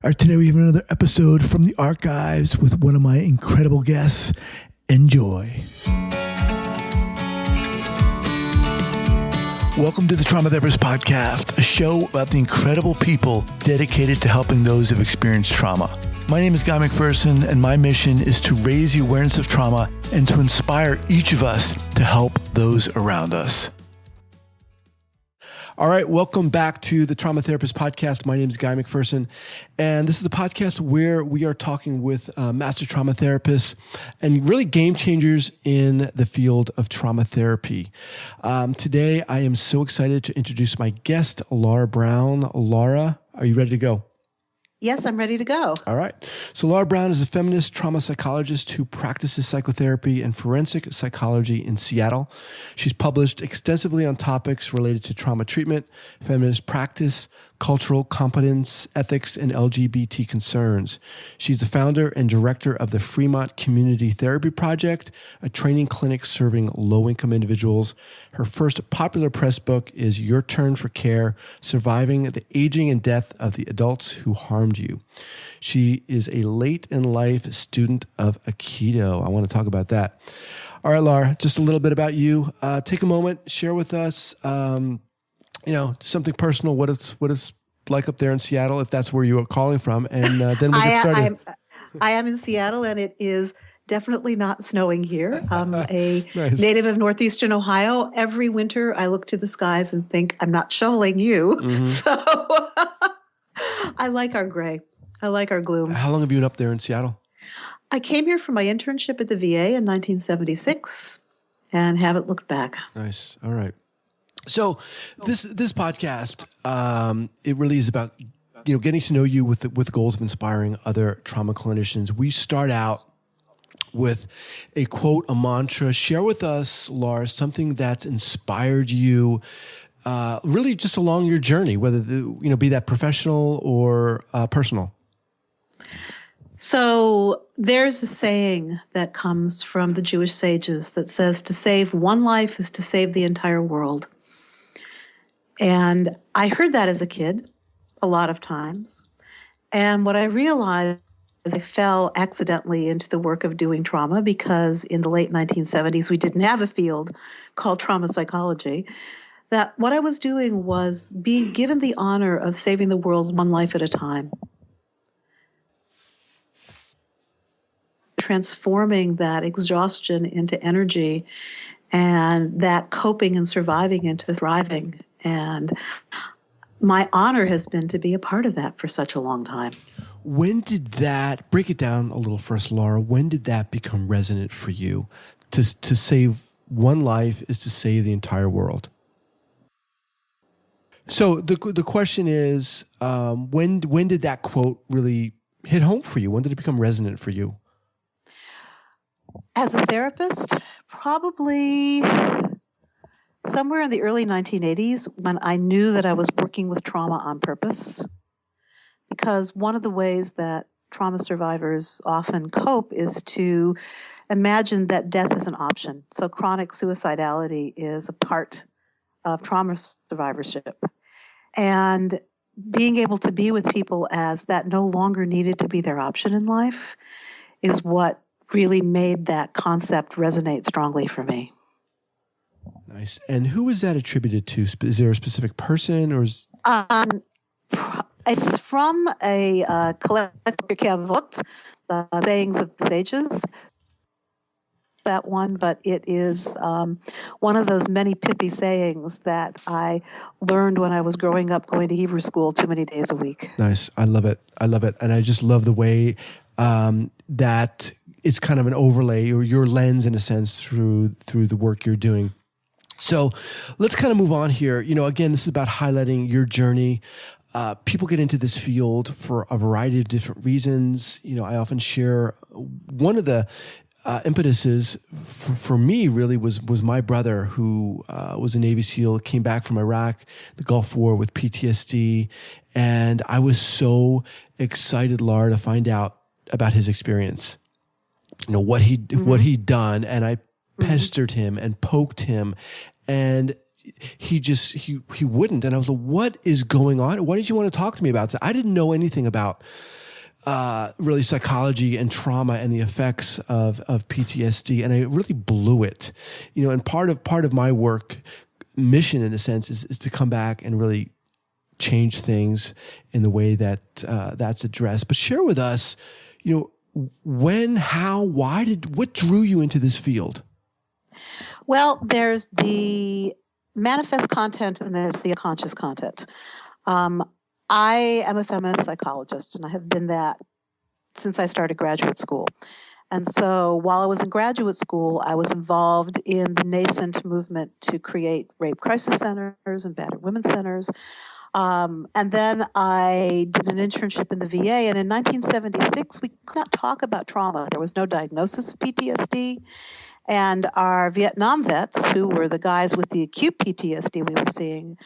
All right, today we have another episode from the archives with one of my incredible guests. Enjoy. Welcome to the Trauma Therapist Podcast, a show about the incredible people dedicated to helping those who have experienced trauma. My name is Guy McPherson, and my mission is to raise the awareness of trauma and to inspire each of us to help those around us. All right, welcome back to the Trauma Therapist Podcast. My name is Guy McPherson, and this is the podcast where we are talking with master trauma therapists and really game changers in the field of trauma therapy. Today, I am so excited to introduce my guest, Laura Brown. Laura, are you ready to go? Yes, I'm ready to go. All right. So Laura Brown is a feminist trauma psychologist who practices psychotherapy and forensic psychology in Seattle. She's published extensively on topics related to trauma treatment, feminist practice, cultural competence, ethics, and LGBT concerns. She's the founder and director of the Fremont Community Therapy Project, a training clinic serving low-income individuals. Her first popular press book is Your Turn for Care: Surviving the Aging and Death of the Adults Who Harmed You. She is a late-in-life student of aikido. I want to talk about that. All right, Laura, just a little bit about you. Take a moment, share with us something personal, what it's like up there in Seattle, if that's where you are calling from, and then we'll get started. I am in Seattle, and it is definitely not snowing here. I'm a Nice. native of northeastern Ohio. Every winter, I look to the skies and think, I'm not shoveling you. Mm-hmm. So I like our gray. I like our gloom. How long have you been up there in Seattle? I came here for my internship at the VA in 1976 and haven't looked back. Nice. All right. So this podcast, it really is about, getting to know you with the goals of inspiring other trauma clinicians. We start out with a quote, a mantra. Share with us, Laura, something that's inspired you, really just along your journey, whether be that professional or personal. So there's a saying that comes from the Jewish sages that says to save one life is to save the entire world. And I heard that as a kid a lot of times. And what I realized is I fell accidentally into the work of doing trauma because in the late 1970s, we didn't have a field called trauma psychology. That what I was doing was being given the honor of saving the world one life at a time. Transforming that exhaustion into energy and that coping and surviving into thriving. And my honor has been to be a part of that for such a long time. When did that, break it down a little for us, Laura, when did that become resonant for you? To save one life is to save the entire world. So the question is, when did that quote really hit home for you? When did it become resonant for you? As a therapist, probably somewhere in the early 1980s when I knew that I was working with trauma on purpose. Because one of the ways that trauma survivors often cope is to imagine that death is an option. So chronic suicidality is a part of trauma survivorship. And being able to be with people as that no longer needed to be their option in life is what really made that concept resonate strongly for me. Nice. And who is that attributed to? Is there a specific person or is... It's from a collective Kavot, the sayings of the sages, that one, but it is one of those many pithy sayings that I learned when I was growing up going to Hebrew school too many days a week. Nice. I love it. And I just love the way that it's kind of an overlay or your lens in a sense through the work you're doing. So let's kind of move on here. Again, this is about highlighting your journey. People get into this field for a variety of different reasons. I often share one of the impetuses for me really was my brother who was a Navy SEAL, came back from Iraq, the Gulf War with PTSD. And I was so excited, Laura, to find out about his experience, what he'd done. And I pestered him and poked him. And he wouldn't. And I was like, what is going on? Why did you want to talk to me about it? I didn't know anything about really psychology and trauma and the effects of PTSD. And I really blew it, and part of my work mission, in a sense, is to come back and really change things in the way that that's addressed. But share with us, when, how, why what drew you into this field? Well, there's the manifest content and there's the unconscious content. I am a feminist psychologist, and I have been that since I started graduate school. And so while I was in graduate school, I was involved in the nascent movement to create rape crisis centers and battered women's centers. And then I did an internship in the VA. And in 1976, we could not talk about trauma. There was no diagnosis of PTSD. And our Vietnam vets, who were the guys with the acute PTSD we were seeing,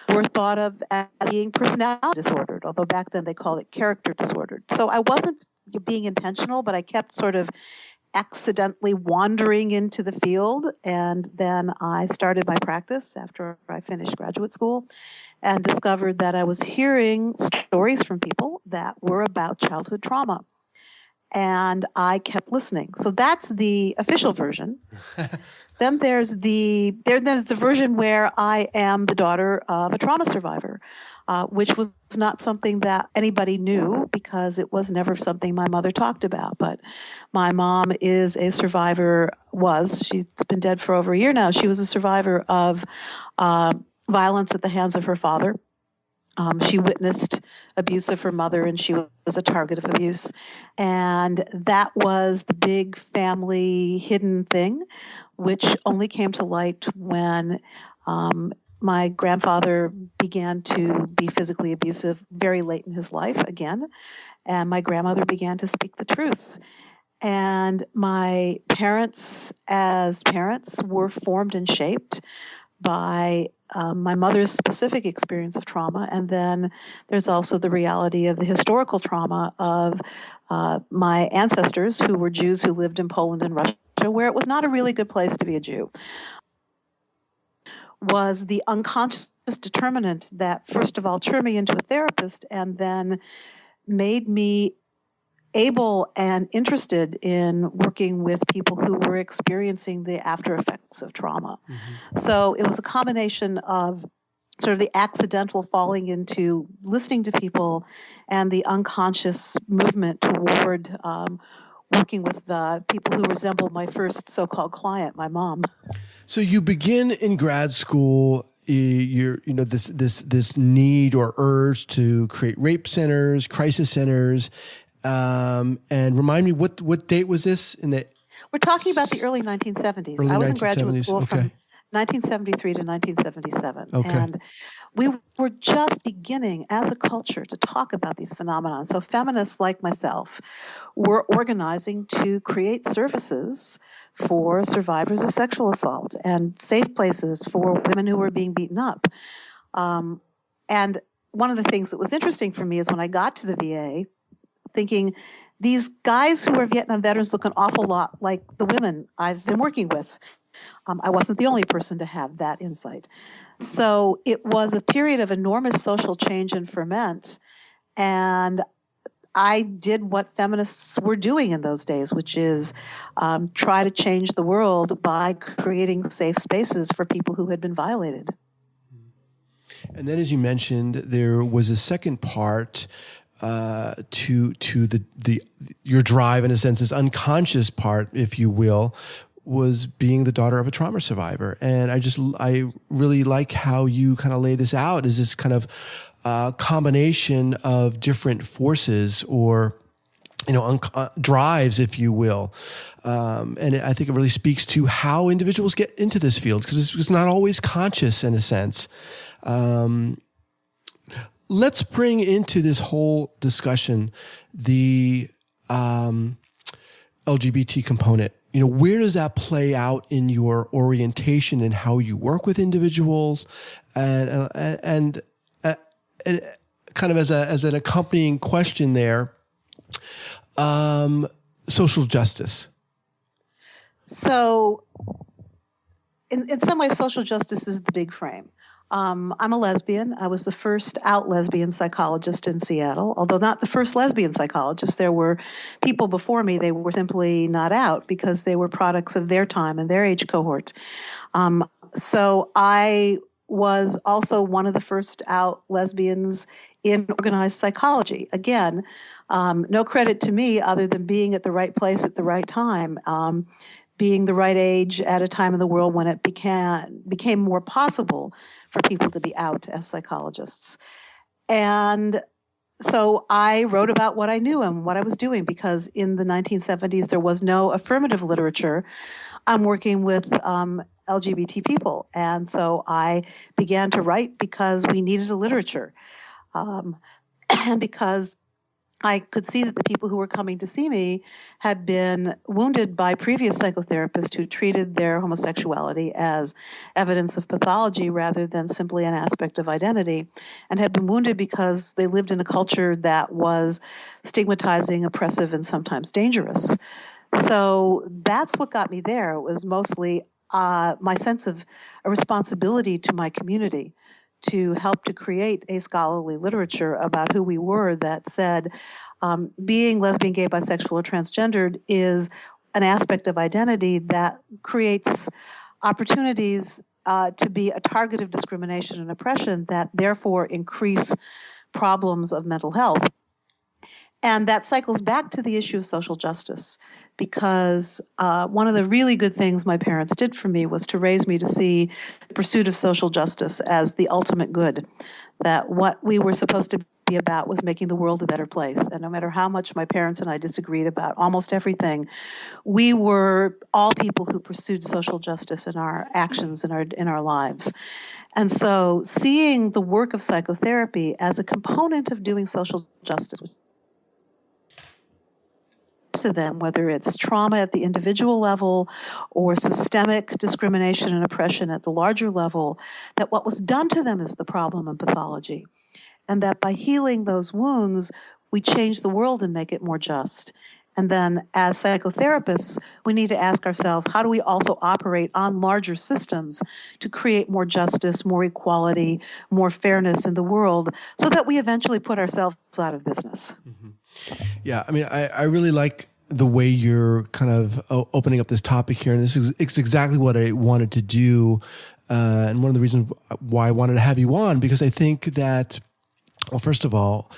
were thought of as being personality disordered, although back then they called it character disordered. So I wasn't being intentional, but I kept sort of accidentally wandering into the field. And then I started my practice after I finished graduate school and discovered that I was hearing stories from people that were about childhood trauma. And I kept listening. So that's the official version. Then there's the version where I am the daughter of a trauma survivor, which was not something that anybody knew because it was never something my mother talked about. But my mom is a survivor, she's been dead for over a year now. She was a survivor of violence at the hands of her father. She witnessed abuse of her mother, and she was a target of abuse. And that was the big family hidden thing, which only came to light when my grandfather began to be physically abusive very late in his life again, and my grandmother began to speak the truth. And my parents, as parents, were formed and shaped by my mother's specific experience of trauma, and then there's also the reality of the historical trauma of my ancestors who were Jews who lived in Poland and Russia, where it was not a really good place to be a Jew. Was the unconscious determinant that, first of all, turned me into a therapist and then made me able and interested in working with people who were experiencing the after effects of trauma. Mm-hmm. So it was a combination of sort of the accidental falling into listening to people and the unconscious movement toward working with people who resembled my first so-called client, my mom. So you begin in grad school. This need or urge to create rape centers, crisis centers. And remind me, what date was this? We're talking about the early 1970s. I was in graduate school from 1973 to 1977. Okay. And we were just beginning as a culture to talk about these phenomena. So feminists like myself were organizing to create services for survivors of sexual assault and safe places for women who were being beaten up. And one of the things that was interesting for me is when I got to the VA, thinking these guys who are Vietnam veterans look an awful lot like the women I've been working with. I wasn't the only person to have that insight. So it was a period of enormous social change and ferment. And I did what feminists were doing in those days, which is try to change the world by creating safe spaces for people who had been violated. And then, as you mentioned, there was a second part to your drive, in a sense, this unconscious part, if you will, was being the daughter of a trauma survivor. And I really like how you kind of lay this out as this kind of combination of different forces or drives, if you will. And I think it really speaks to how individuals get into this field, because it's not always conscious in a sense. Let's bring into this whole discussion the LGBT component. Where does that play out in your orientation and how you work with individuals, and kind of as an accompanying question there, social justice? So in some ways, social justice is the big frame. I'm a lesbian. I was the first out lesbian psychologist in Seattle, although not the first lesbian psychologist. There were people before me. They were simply not out because they were products of their time and their age cohort. So I was also one of the first out lesbians in organized psychology. Again, no credit to me other than being at the right place at the right time, being the right age at a time in the world when it became more possible for people to be out as psychologists. And so I wrote about what I knew and what I was doing because in the 1970s there was no affirmative literature. I'm working with LGBT people, and so I began to write because we needed a literature, and because I could see that the people who were coming to see me had been wounded by previous psychotherapists who treated their homosexuality as evidence of pathology rather than simply an aspect of identity, and had been wounded because they lived in a culture that was stigmatizing, oppressive, and sometimes dangerous. So that's what got me there. It was mostly my sense of a responsibility to my community to help to create a scholarly literature about who we were that said being lesbian, gay, bisexual, or transgendered is an aspect of identity that creates opportunities to be a target of discrimination and oppression that therefore increase problems of mental health. And that cycles back to the issue of social justice, because one of the really good things my parents did for me was to raise me to see the pursuit of social justice as the ultimate good, that what we were supposed to be about was making the world a better place. And no matter how much my parents and I disagreed about almost everything, we were all people who pursued social justice in our actions, in our lives. And so seeing the work of psychotherapy as a component of doing social justice, to them, whether it's trauma at the individual level or systemic discrimination and oppression at the larger level, that what was done to them is the problem and pathology. And that by healing those wounds, we change the world and make it more just. And then as psychotherapists, we need to ask ourselves, how do we also operate on larger systems to create more justice, more equality, more fairness in the world so that we eventually put ourselves out of business? Mm-hmm. Yeah, I mean, I really like the way you're kind of opening up this topic here. And it's exactly what I wanted to do. And one of the reasons why I wanted to have you on, because I think that, well, first of all,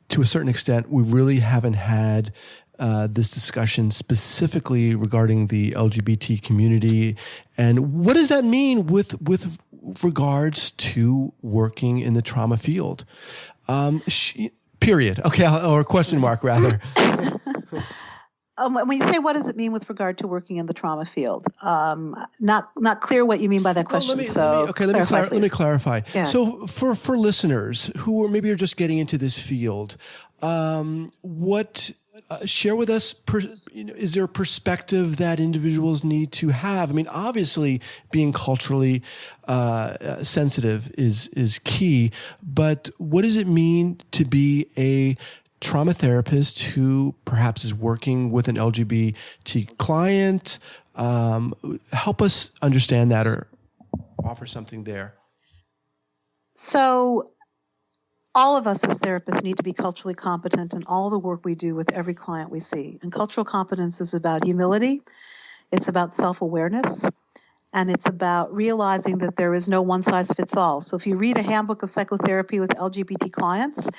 to a certain extent, we really haven't had this discussion specifically regarding the LGBT community. And what does that mean with regards to working in the trauma field? Period. Okay, or question mark rather. When you say what does it mean with regard to working in the trauma field, not clear what you mean by that question. Let me clarify. Yeah. So for listeners who maybe are just getting into this field, share with us, is there a perspective that individuals need to have? I mean, obviously being culturally sensitive is key, but what does it mean to be a trauma therapist who perhaps is working with an LGBT client? Help us understand that or offer something there. So all of us as therapists need to be culturally competent in all the work we do with every client we see. And cultural competence is about humility, it's about self-awareness, and it's about realizing that there is no one size fits all. So if you read a handbook of psychotherapy with LGBT clients,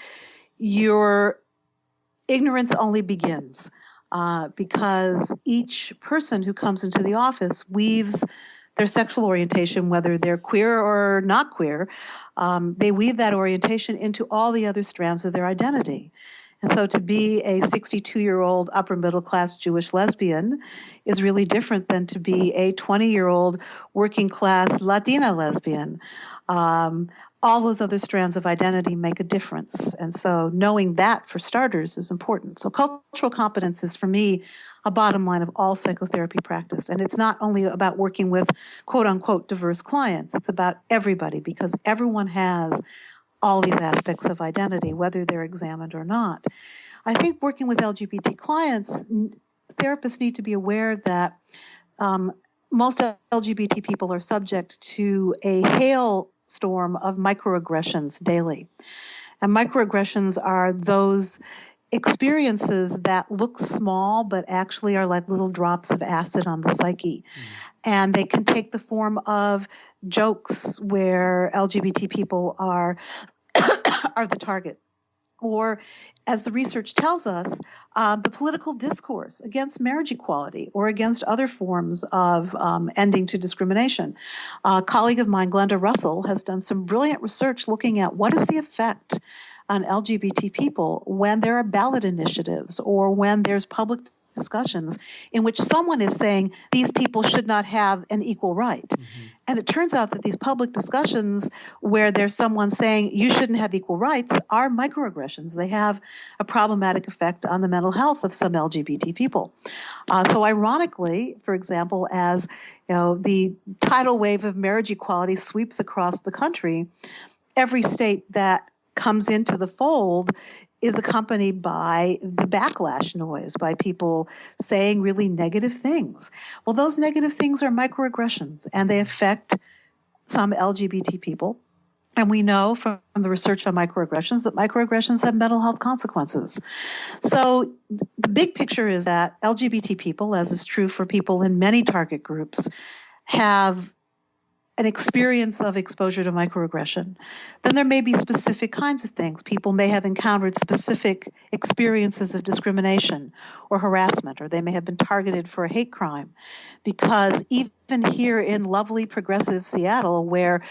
your ignorance only begins because each person who comes into the office weaves their sexual orientation, whether they're queer or not queer, they weave that orientation into all the other strands of their identity. And so to be a 62-year-old upper middle class Jewish lesbian is really different than to be a 20-year-old working class Latina lesbian. All those other strands of identity make a difference. And so knowing that, for starters, is important. So cultural competence is, for me, a bottom line of all psychotherapy practice. And it's not only about working with quote-unquote diverse clients. It's about everybody, because everyone has all these aspects of identity, whether they're examined or not. I think working with LGBT clients, therapists need to be aware that most LGBT people are subject to a hailstorm of microaggressions daily. And microaggressions are those experiences that look small but actually are like little drops of acid on the psyche. And they can take the form of jokes where LGBT people are are the target. Or, as the research tells us, the political discourse against marriage equality or against other forms of ending to discrimination. A colleague of mine, Glenda Russell, has done some brilliant research looking at what is the effect on LGBT people when there are ballot initiatives or when there's public discussions in which someone is saying these people should not have an equal right. Mm-hmm. And it turns out that these public discussions where there's someone saying you shouldn't have equal rights are microaggressions. They have a problematic effect on the mental health of some LGBT people. So ironically, for example, as the tidal wave of marriage equality sweeps across the country, every state that comes into the fold is accompanied by the backlash noise, by people saying really negative things. Well, those negative things are microaggressions, and they affect some LGBT people. And we know from the research on microaggressions that microaggressions have mental health consequences. So the big picture is that LGBT people, as is true for people in many target groups, have an experience of exposure to microaggression. Then there may be specific kinds of things. People may have encountered specific experiences of discrimination or harassment, or they may have been targeted for a hate crime. Because even here in lovely progressive Seattle, where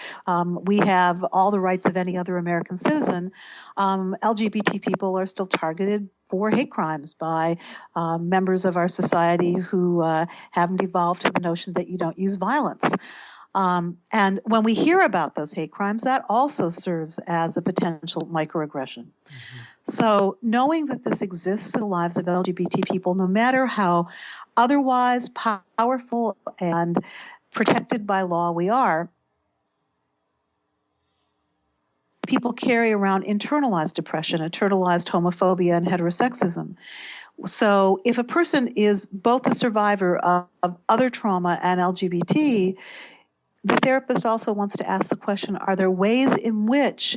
we have all the rights of any other American citizen, LGBT people are still targeted for hate crimes by members of our society who haven't evolved to the notion that you don't use violence. And when we hear about those hate crimes, that also serves as a potential microaggression. Mm-hmm. So knowing that this exists in the lives of LGBT people, no matter how otherwise powerful and protected by law we are, people carry around internalized depression, internalized homophobia, and heterosexism. So if a person is both a survivor of other trauma and LGBT, the therapist also wants to ask the question, are there ways in which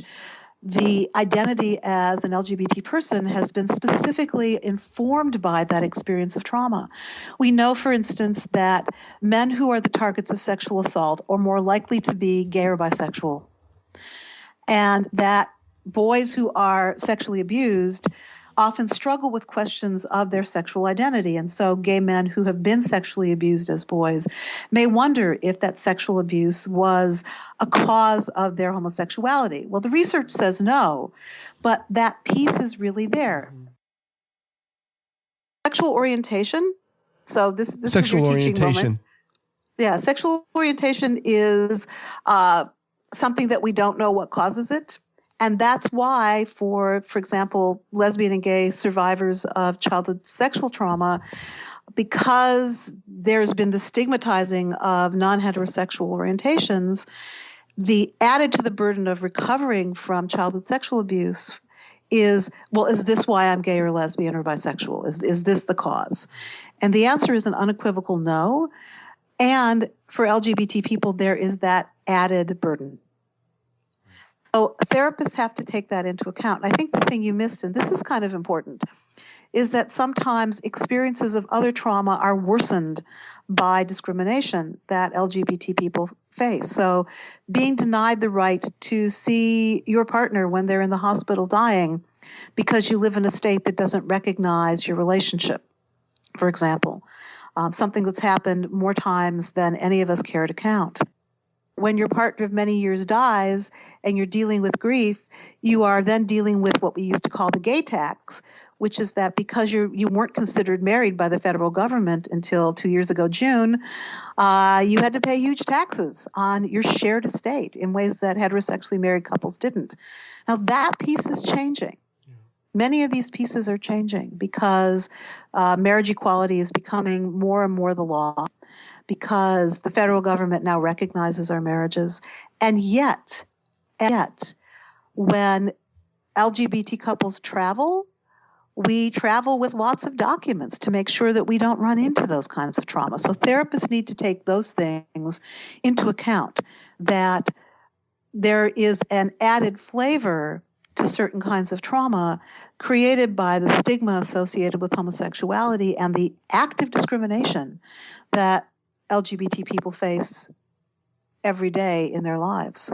the identity as an LGBT person has been specifically informed by that experience of trauma? We know, for instance, that men who are the targets of sexual assault are more likely to be gay or bisexual, and that boys who are sexually abused often struggle with questions of their sexual identity. And so gay men who have been sexually abused as boys may wonder if that sexual abuse was a cause of their homosexuality. Well, the research says no, but that piece is really there. Sexual orientation. So this sexual is your teaching orientation. Moment. Yeah, sexual orientation is something that we don't know what causes it. And that's why, for example, lesbian and gay survivors of childhood sexual trauma, because there's been the stigmatizing of non-heterosexual orientations, the added to the burden of recovering from childhood sexual abuse is, well, is this why I'm gay or lesbian or bisexual? Is this the cause? And the answer is an unequivocal no. And for LGBT people, there is that added burden. So therapists have to take that into account. And I think the thing you missed, and this is kind of important, is that sometimes experiences of other trauma are worsened by discrimination that LGBT people face. So being denied the right to see your partner when they're in the hospital dying because you live in a state that doesn't recognize your relationship, for example, something that's happened more times than any of us care to count. When your partner of many years dies and you're dealing with grief, you are then dealing with what we used to call the gay tax, which is that because you weren't considered married by the federal government until 2 years ago, June, you had to pay huge taxes on your shared estate in ways that heterosexually married couples didn't. Now that piece is changing. Many of these pieces are changing because marriage equality is becoming more and more the law, because the federal government now recognizes our marriages. And yet, when LGBT couples travel we travel with lots of documents to make sure that we don't run into those kinds of trauma. So therapists need to take those things into account, that there is an added flavor to certain kinds of trauma created by the stigma associated with homosexuality and the active discrimination that LGBT people face every day in their lives.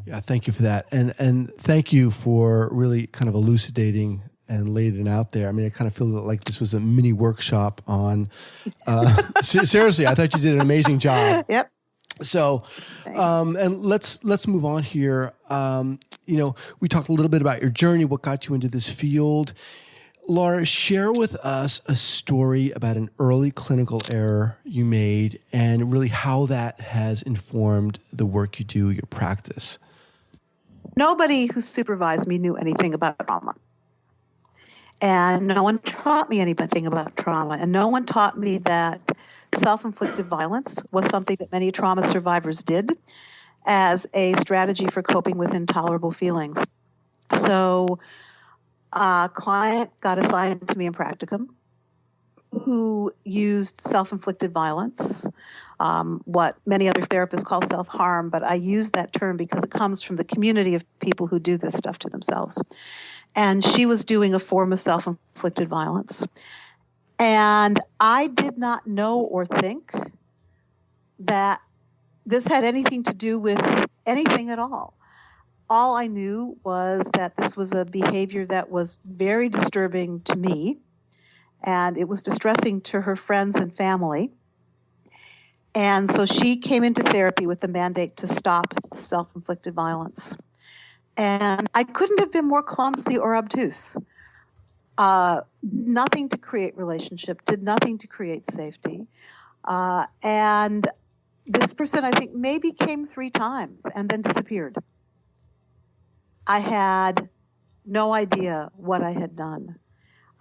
Yeah, thank you for that. And thank you for really kind of elucidating and laid it out there. I mean, I kind of feel like this was a mini workshop on, seriously, I thought you did an amazing job. Yep. So, and let's move on here. We talked a little bit about your journey, what got you into this field. Laura, share with us a story about an early clinical error you made and really how that has informed the work you do, your practice. Nobody who supervised me knew anything about trauma. And no one taught me anything about trauma. And no one taught me that self-inflicted violence was something that many trauma survivors did as a strategy for coping with intolerable feelings. So a client got assigned to me in practicum who used self-inflicted violence, what many other therapists call self-harm, but I use that term because it comes from the community of people who do this stuff to themselves. And she was doing a form of self-inflicted violence. And I did not know or think that this had anything to do with anything at all. All I knew was that this was a behavior that was very disturbing to me, and it was distressing to her friends and family. And so she came into therapy with the mandate to stop self-inflicted violence. And I couldn't have been more clumsy or obtuse. Nothing to create relationship, did nothing to create safety. And this person, I think, maybe came 3 times and then disappeared. I had no idea what I had done.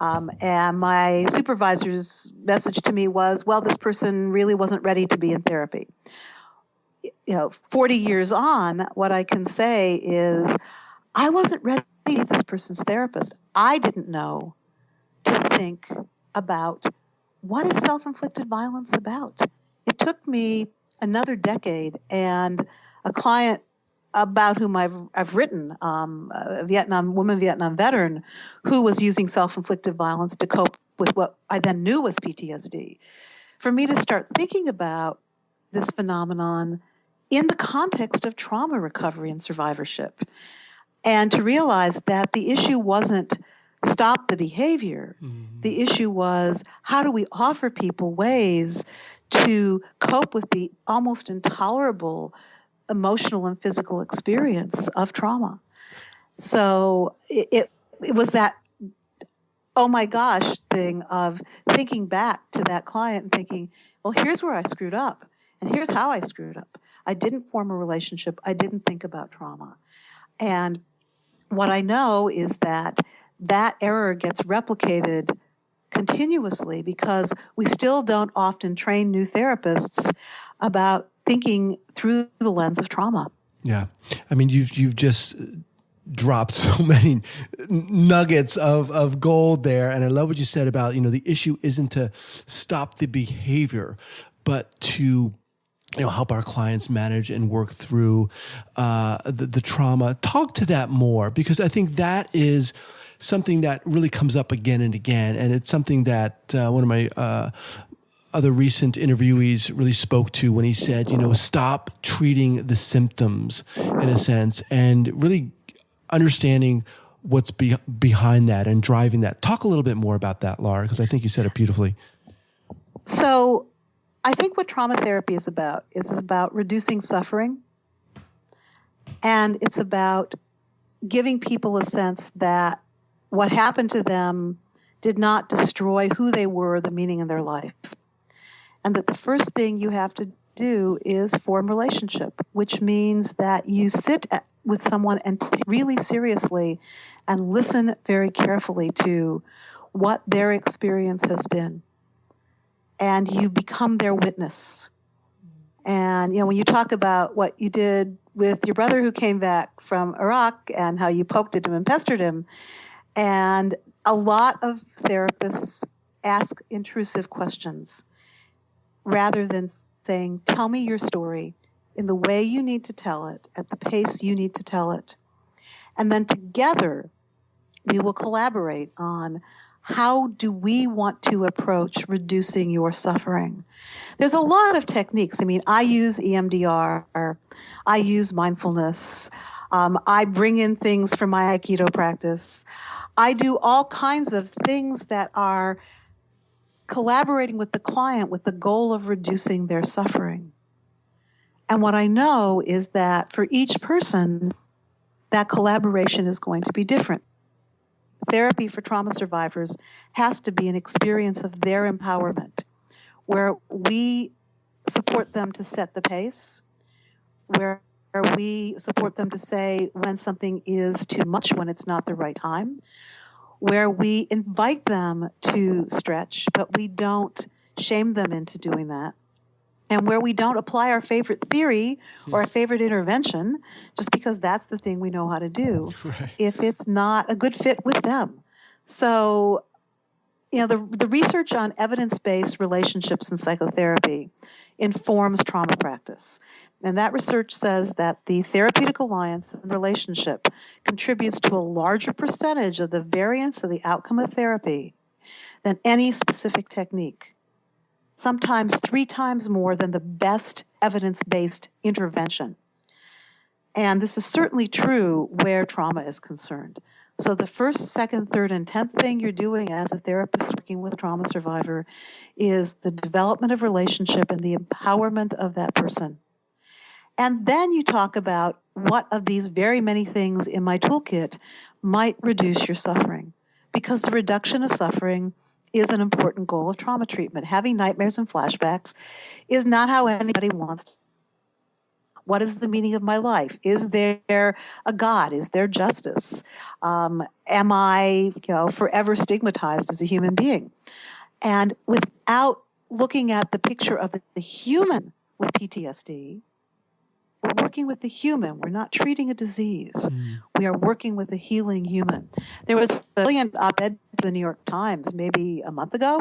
And my supervisor's message to me was, well, this person really wasn't ready to be in therapy. 40 years on, what I can say is I wasn't ready to be this person's therapist. I didn't know to think about what is self-inflicted violence about. It took me another decade, and a client about whom I've written, a Vietnam veteran, who was using self-inflicted violence to cope with what I then knew was PTSD. For me to start thinking about this phenomenon in the context of trauma recovery and survivorship, and to realize that the issue wasn't stop the behavior. Mm-hmm. The issue was, how do we offer people ways to cope with the almost intolerable emotional and physical experience of trauma? So it was that, oh my gosh, thing of thinking back to that client and thinking, well, here's where I screwed up, and here's how I screwed up. I didn't form a relationship. I didn't think about trauma. And what I know is that error gets replicated continuously because we still don't often train new therapists about thinking through the lens of trauma. Yeah. I mean, you've just dropped so many nuggets of gold there. And I love what you said about, the issue isn't to stop the behavior, but to help our clients manage and work through the trauma. Talk to that more, because I think that is something that really comes up again and again. And it's something that one of my other recent interviewees really spoke to when he said, stop treating the symptoms in a sense and really understanding what's behind that and driving that. Talk a little bit more about that, Laura, because I think you said it beautifully. So I think what trauma therapy is about reducing suffering, and it's about giving people a sense that what happened to them did not destroy who they were, the meaning in their life, and that the first thing you have to do is form relationship, which means that you sit with someone and take really seriously and listen very carefully to what their experience has been. And you become their witness. And, when you talk about what you did with your brother who came back from Iraq and how you poked at him and pestered him, and A lot of therapists ask intrusive questions rather than saying, tell me your story in the way you need to tell it, at the pace you need to tell it. And then together, we will collaborate on how do we want to approach reducing your suffering. There's a lot of techniques. I mean, I use EMDR, I use mindfulness, I bring in things from my aikido practice. I do all kinds of things that are collaborating with the client with the goal of reducing their suffering. And what I know is that for each person, that collaboration is going to be different. Therapy for trauma survivors has to be an experience of their empowerment, where we support them to set the pace, where we support them to say when something is too much, when it's not the right time, where we invite them to stretch, but we don't shame them into doing that, and where we don't apply our favorite theory or our favorite intervention just because that's the thing we know how to do, right, if it's not a good fit with them. So, the research on evidence-based relationships in psychotherapy informs trauma practice. And that research says that the therapeutic alliance and relationship contributes to a larger percentage of the variance of the outcome of therapy than any specific technique, sometimes 3 times more than the best evidence-based intervention. And this is certainly true where trauma is concerned. So the first, second, third, and 10th thing you're doing as a therapist working with a trauma survivor is the development of relationship and the empowerment of that person. And then you talk about what of these very many things in my toolkit might reduce your suffering, because the reduction of suffering is an important goal of trauma treatment. Having nightmares and flashbacks is not how anybody wants to. What is the meaning of my life? Is there a God? Is there justice? Am I, forever stigmatized as a human being? And without looking at the picture of the human with PTSD, we're working with the human. We're not treating a disease. We are working with a healing human. There was a brilliant op-ed in the New York Times maybe a month ago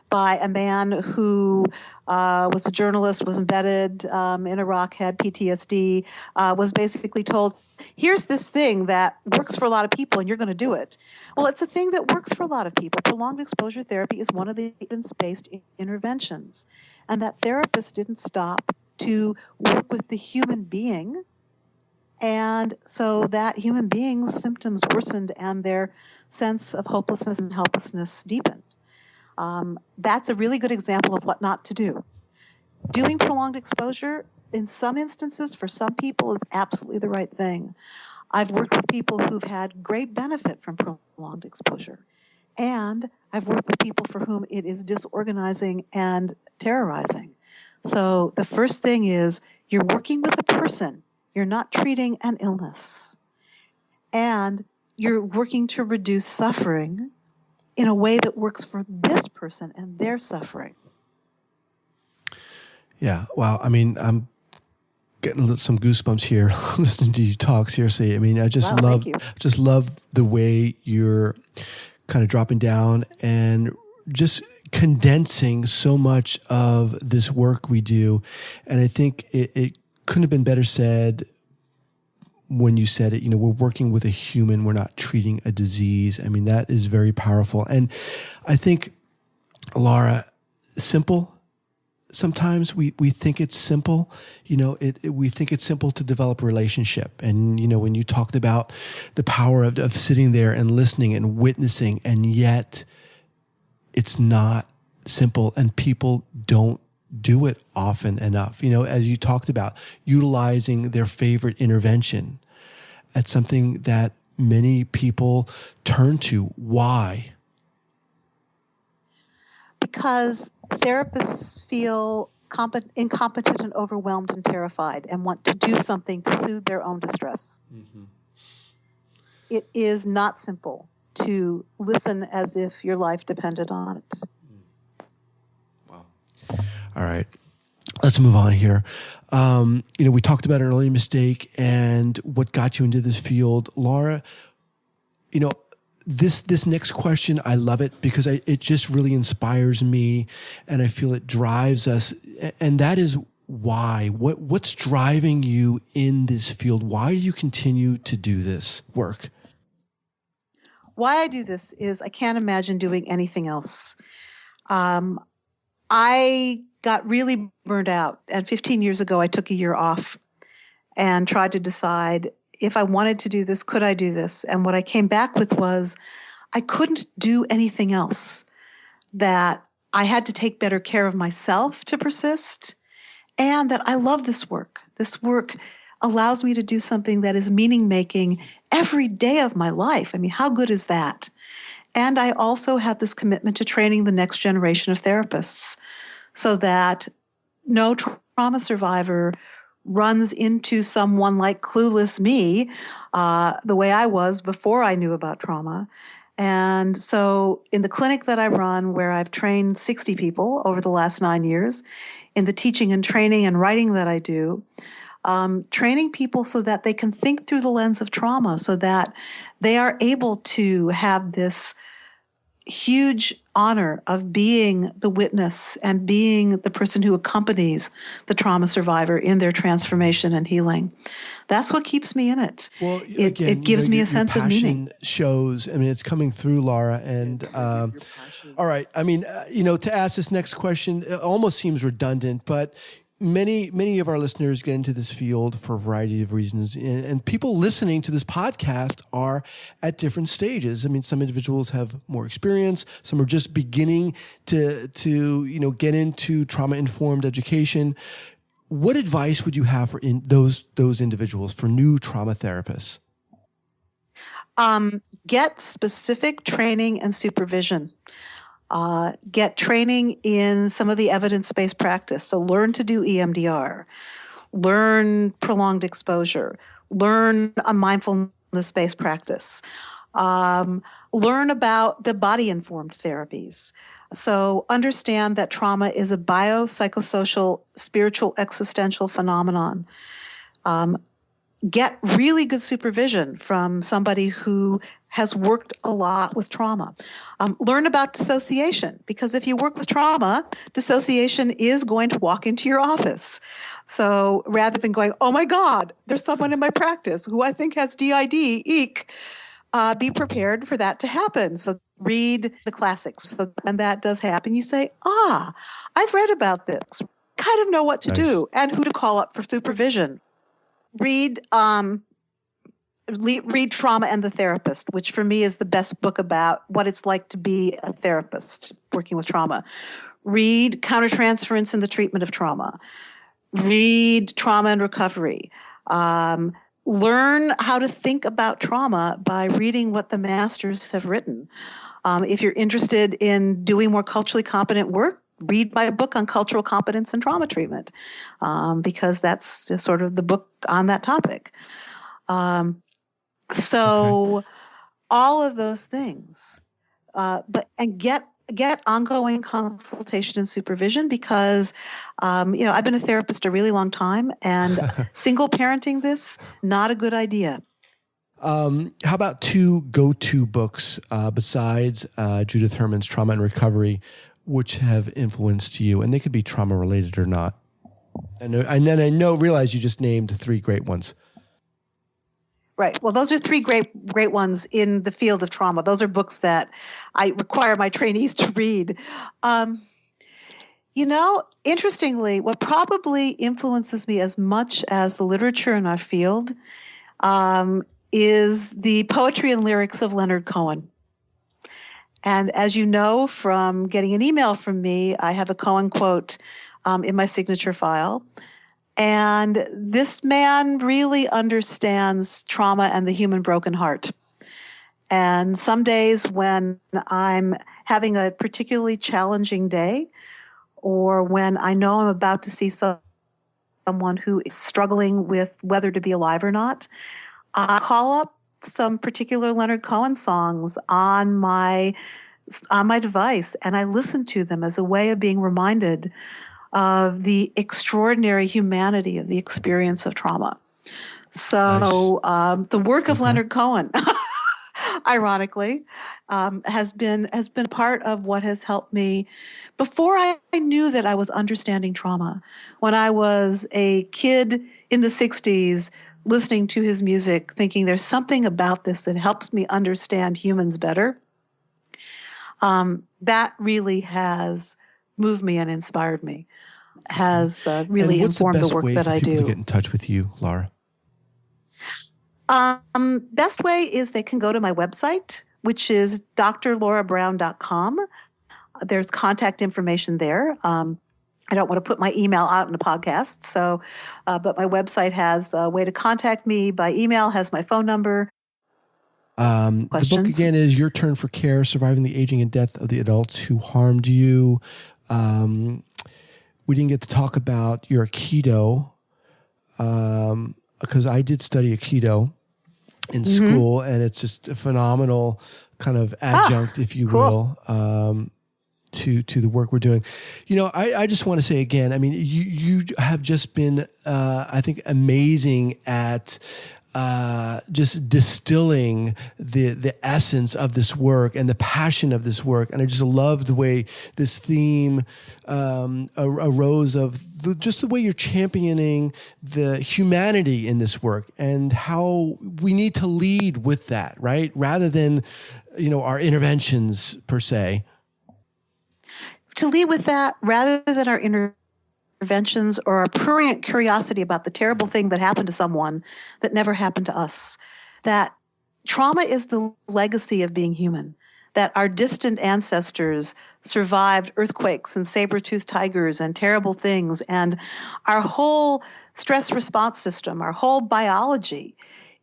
by a man who was a journalist, was embedded in Iraq, had PTSD, was basically told, here's this thing that works for a lot of people and you're going to do it. Well, it's a thing that works for a lot of people. Prolonged exposure therapy is one of the evidence-based interventions. And that therapist didn't stop to work with the human being. And so that human being's symptoms worsened and their sense of hopelessness and helplessness deepened. That's a really good example of what not to do. Doing prolonged exposure, in some instances, for some people, is absolutely the right thing. I've worked with people who've had great benefit from prolonged exposure. And I've worked with people for whom it is disorganizing and terrorizing. So the first thing is you're working with a person. You're not treating an illness. And you're working to reduce suffering in a way that works for this person and their suffering. Yeah. Wow. I mean, I'm getting some goosebumps here listening to you talk. Seriously. I mean, I just love the way you're kind of dropping down and just condensing so much of this work we do. And I think it couldn't have been better said when you said it. We're working with a human. We're not treating a disease. I mean, that is very powerful. And I think, Laura, simple. Sometimes we think it's simple, we think it's simple to develop a relationship. And, when you talked about the power of sitting there and listening and witnessing, and yet it's not simple and people don't do it often enough. As you talked about, utilizing their favorite intervention. That's something that many people turn to. Why? Because therapists feel incompetent and overwhelmed and terrified and want to do something to soothe their own distress. Mm-hmm. It is not simple to listen as if your life depended on it. Wow. All right. Let's move on here. We talked about an early mistake and what got you into this field. Laura, this next question, I love it because it just really inspires me, and I feel it drives us. And that is why. What's driving you in this field? Why do you continue to do this work? Why I do this is I can't imagine doing anything else. I got really burned out, and 15 years ago, I took a year off and tried to decide if I wanted to do this, could I do this? And what I came back with was I couldn't do anything else, that I had to take better care of myself to persist, and that I love this work. This work allows me to do something that is meaning-making every day of my life. I mean, how good is that? And I also have this commitment to training the next generation of therapists so that no trauma survivor runs into someone like clueless me, the way I was before I knew about trauma. And so in the clinic that I run, where I've trained 60 people over the last 9 years, in the teaching and training and writing that I do, training people so that they can think through the lens of trauma, so that they are able to have this huge honor of being the witness and being the person who accompanies the trauma survivor in their transformation and healing. That's what keeps me in it. Well, it gives me a sense of meaning. Shows, I mean, it's coming through, Laura. And all right, I mean, to ask this next question, it almost seems redundant, but many of our listeners get into this field for a variety of reasons, and people listening to this podcast are at different stages. I mean, some individuals have more experience, some are just beginning to get into trauma-informed education. What advice would you have for those individuals, for new trauma therapists? Get specific training and supervision. Get training in some of the evidence-based practice. So learn to do EMDR, learn prolonged exposure, learn a mindfulness-based practice, learn about the body-informed therapies. So understand that trauma is a biopsychosocial, spiritual, existential phenomenon. Get really good supervision from somebody who has worked a lot with trauma. Learn about dissociation, because if you work with trauma, dissociation is going to walk into your office. So rather than going, oh my God, there's someone in my practice who I think has DID, eek, be prepared for that to happen. So read the classics. So when that does happen, you say, I've read about this, kind of know what to do and who to call up for supervision. Read Trauma and the Therapist, which for me is the best book about what it's like to be a therapist working with trauma. Read Countertransference in the Treatment of Trauma. Read Trauma and Recovery. Learn how to think about trauma by reading what the masters have written. If you're interested in doing more culturally competent work, read my book on cultural competence and trauma treatment, because that's just sort of the book on that topic. So all of those things, and get ongoing consultation and supervision, because, I've been a therapist a really long time, and single parenting this, not a good idea. How about two go-to books besides Judith Herman's Trauma and Recovery, which have influenced you? And they could be trauma related or not. Realize you just named 3 great ones. Right. Well, those are 3 great ones in the field of trauma. Those are books that I require my trainees to read. Interestingly, what probably influences me as much as the literature in our field is the poetry and lyrics of Leonard Cohen. And as you know from getting an email from me, I have a Cohen quote in my signature file. And this man really understands trauma and the human broken heart. And some days when I'm having a particularly challenging day, or when I know I'm about to see someone who is struggling with whether to be alive or not, I call up some particular Leonard Cohen songs on my device, and I listen to them as a way of being reminded of the extraordinary humanity of the experience of trauma. So the work of Leonard Cohen ironically, has been part of what has helped me. Before I knew that I was understanding trauma, when I was a kid in the 60s, listening to his music, thinking there's something about this that helps me understand humans better, that really has moved me and inspired me, has really informed the work that I do. What's the best way for people to get in touch with you, Laura? Best way is they can go to my website, which is drlaurabrown.com. There's contact information there. I don't want to put my email out in the podcast, so but my website has a way to contact me by email, has my phone number. The book again is Your Turn for Care: Surviving the Aging and Death of the Adults Who Harmed You. We didn't get to talk about your aikido because I did study aikido in school, and it's just a phenomenal kind of adjunct, if you will, to the work we're doing. You know, I just want to say again, I mean, you have just been, I think, amazing at just distilling the essence of this work and the passion of this work. And I just love the way this theme arose of just the way you're championing the humanity in this work and how we need to lead with that, right? Rather than, you know, our interventions per se. To lead with that rather than our interventions or our prurient curiosity about the terrible thing that happened to someone that never happened to us. That trauma is the legacy of being human, that our distant ancestors survived earthquakes and saber-toothed tigers and terrible things, and our whole stress response system, our whole biology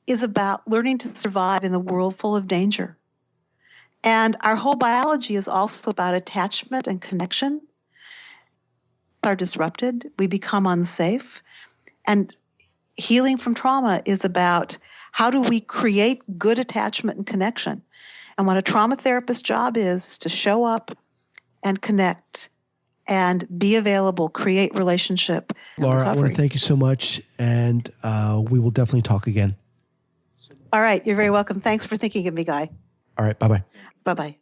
is about learning to survive in the world full of danger. And our whole biology is also about attachment and connection. Are disrupted, we become unsafe. And healing from trauma is about how do we create good attachment and connection. And what a trauma therapist's job is to show up and connect and be available, create relationship. Laura, I want to thank you so much, and we will definitely talk again. All right, you're very welcome. Thanks for thinking of me, Guy. All right, bye-bye. Bye-bye.